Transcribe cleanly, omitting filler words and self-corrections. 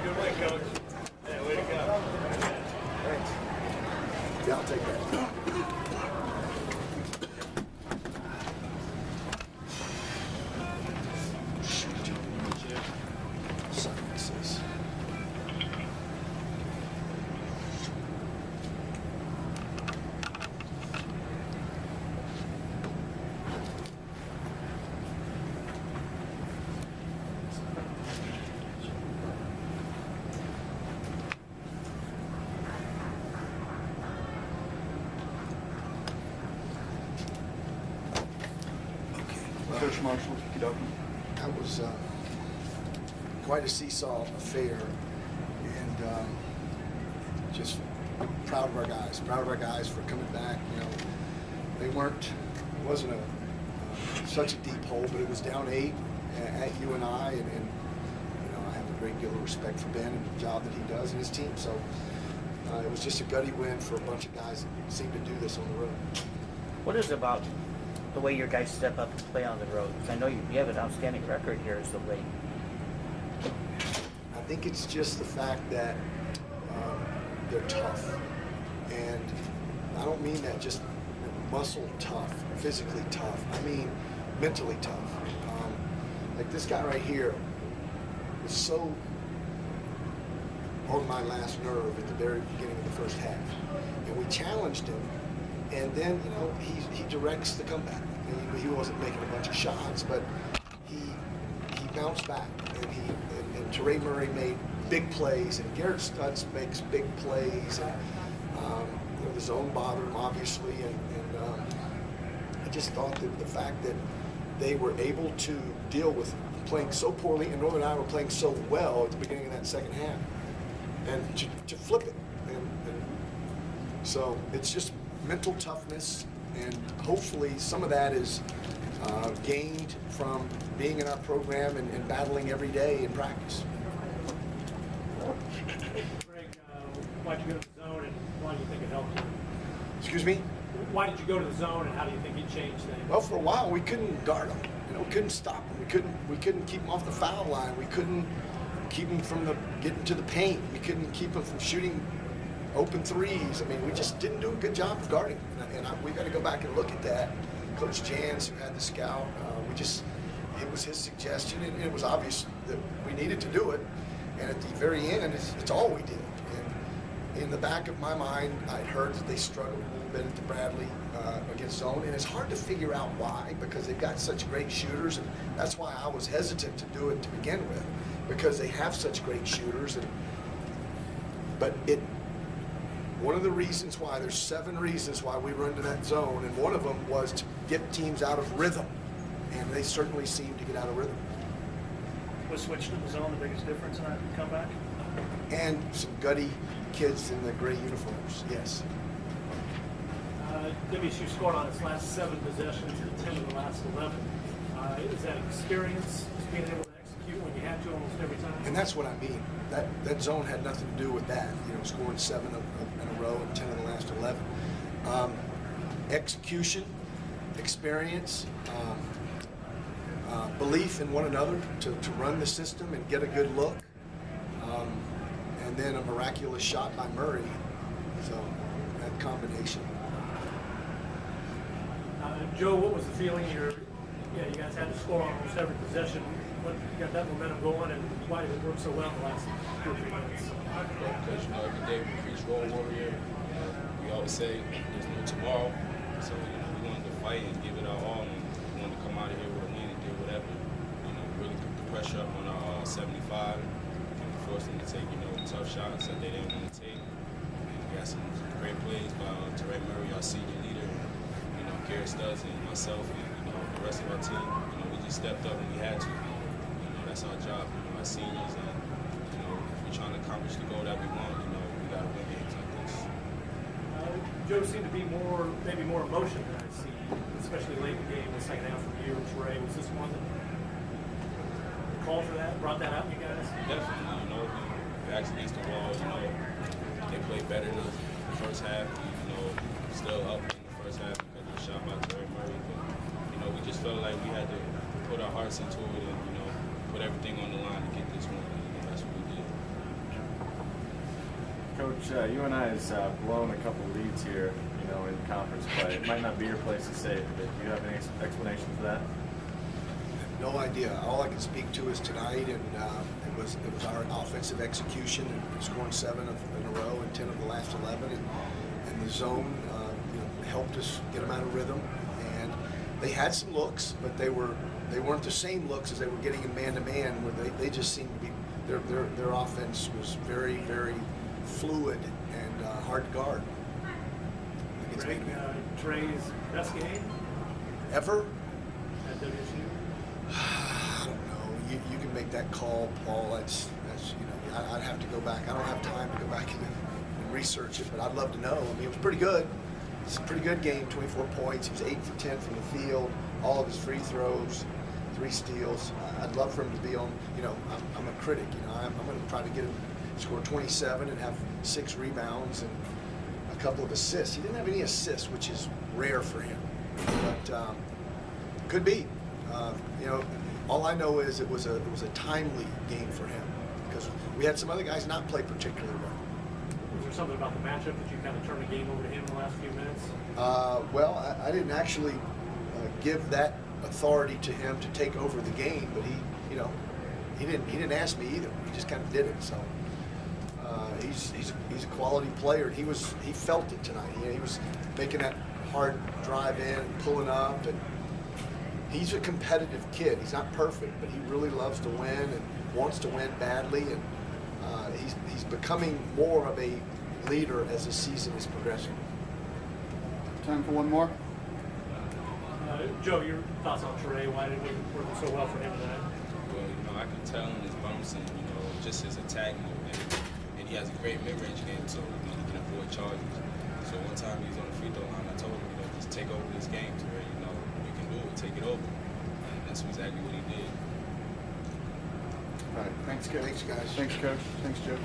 Good win, Coach. Yeah, way to go. Thanks. Yeah, I'll take that. Sunglasses. Coach Marshall, get up. That was quite a seesaw affair, and just proud of our guys. Proud of our guys for coming back. You know, they weren't. It wasn't such a deep hole, but it was down 8 at UNI, and you know, I have a great deal of respect for Ben and the job that he does and his team. So it was just a gutty win for a bunch of guys that seem to do this on the road. What is it about the way your guys step up and play on the road? Because I know you have an outstanding record here as of late. I think it's just the fact that they're tough, and I don't mean that just muscle tough, physically tough. I mean mentally tough. Like this guy right here was so on my last nerve at the very beginning of the first half, and we challenged him. And then, you know, he directs the comeback. He wasn't making a bunch of shots, but he bounced back, and Teray Murray made big plays, and Garrett Stutz makes big plays, and you know, the zone bothered him obviously, and I just thought that the fact that they were able to deal with playing so poorly, and Northern Iowa playing so well at the beginning of that second half, and to flip it, and so it's just mental toughness, and hopefully some of that is gained from being in our program and battling every day in practice. Greg, why'd you go to the zone, and why do you think it helped you? Excuse me? Why did you go to the zone, and how do you think it changed things? Well, for a while we couldn't guard them. You know, we couldn't stop them. We couldn't keep them off the foul line. We couldn't keep them from getting to the paint. We couldn't keep them from shooting open threes. I mean, we just didn't do a good job of guarding. And we got to go back and look at that. Coach Jans, who had the scout, it was his suggestion, and it was obvious that we needed to do it. And at the very end, it's all we did. And in the back of my mind, I'd heard that they struggled a little bit at the Bradley against zone, and it's hard to figure out why, because they've got such great shooters, and that's why I was hesitant to do it to begin with, because they have such great shooters. But one of the reasons why, there's 7 reasons why we run to that zone, and one of them was to get teams out of rhythm, and they certainly seem to get out of rhythm. Was switch to the zone the biggest difference in that comeback? And some gutty kids in the gray uniforms, yes. WSU scored on its last 7 possessions and 10 of the last 11. Is that experience, just being able to execute when you had to almost every time? And that's what I mean. That zone had nothing to do with that. You know, scoring 7 in a row and 10 of the last 11. Execution, experience, belief in one another to run the system and get a good look, and then a miraculous shot by Murray. So that combination. Joe, what was the feeling? You guys had to score almost every possession. What got that momentum going, and why did it work so well in the last 2 or 3 minutes? Because every day we preach role warrior. We always say there's no tomorrow, so we wanted to fight and give it our all, and we wanted to come out of here with a win and do whatever. Really put the pressure up on our 75 and force them to take tough shots that they didn't want to take. And we got some great plays by Teray Murray, our senior leader, Garrett Stutz, and myself, and the rest of our team. We just stepped up when we had to. That's our job, our seniors, and if we're trying to accomplish the goal that we want, we got to win games like this. Joe seemed to be maybe more emotion than I see, especially late in the game, the second half of the year with Teray. Was this one that called for that, brought that out in you guys? Definitely, backs against the wall, they played better in the first half, still up in the first half because of the shot by Teray Murray, but, we just felt like we had to put our hearts into it and, put everything on the line to get this one, and that's what we did. Coach, UNI has blown a couple leads here, you know, in conference play. It might not be your place to say it, but do you have any explanation for that? No idea. All I can speak to is tonight, and it was our offensive execution and scoring 7 in a row and 10 of the last 11, and the zone helped us get them out of rhythm. And they had some looks, but they weren't the same looks as they were getting in man-to-man, where they just seemed to be their offense was very, very fluid and hard to guard. Gregg, Trey's best game Ever? at WSU? I don't know. You can make that call, Paul. That's I'd have to go back. I don't have time to go back and research it, but I'd love to know. I mean, it was pretty good. It's a pretty good game. 24 points. He was 8 for 10 from the field. All of his free throws, 3 steals. I'd love for him to be on. I'm a critic. I'm going to try to get him to score 27 and have 6 rebounds and a couple of assists. He didn't have any assists, which is rare for him, but could be. All I know is it was a timely game for him because we had some other guys not play particularly well. Was there something about the matchup that you kind of turned the game over to him in the last few minutes? Well, I didn't actually give that authority to him to take over the game, but he didn't ask me either. He just kind of did it. So he's a quality player. He felt it tonight. He was making that hard drive in and pulling up, and he's a competitive kid. He's not perfect, but he really loves to win and wants to win badly, and he's becoming more of a leader as the season is progressing. Time for one more. Joe, your thoughts on Trey? Why did it work so well for him tonight? Well, I can tell in his bumps and just his attack mode, and he has a great mid-range game, so he can avoid charges. So one time he's on the free throw line, I told him, just take over this game to where you can do it, take it over, and that's exactly what he did. All right. Thanks, Coach. Thanks, guys. Thanks, Coach. Thanks, Joe.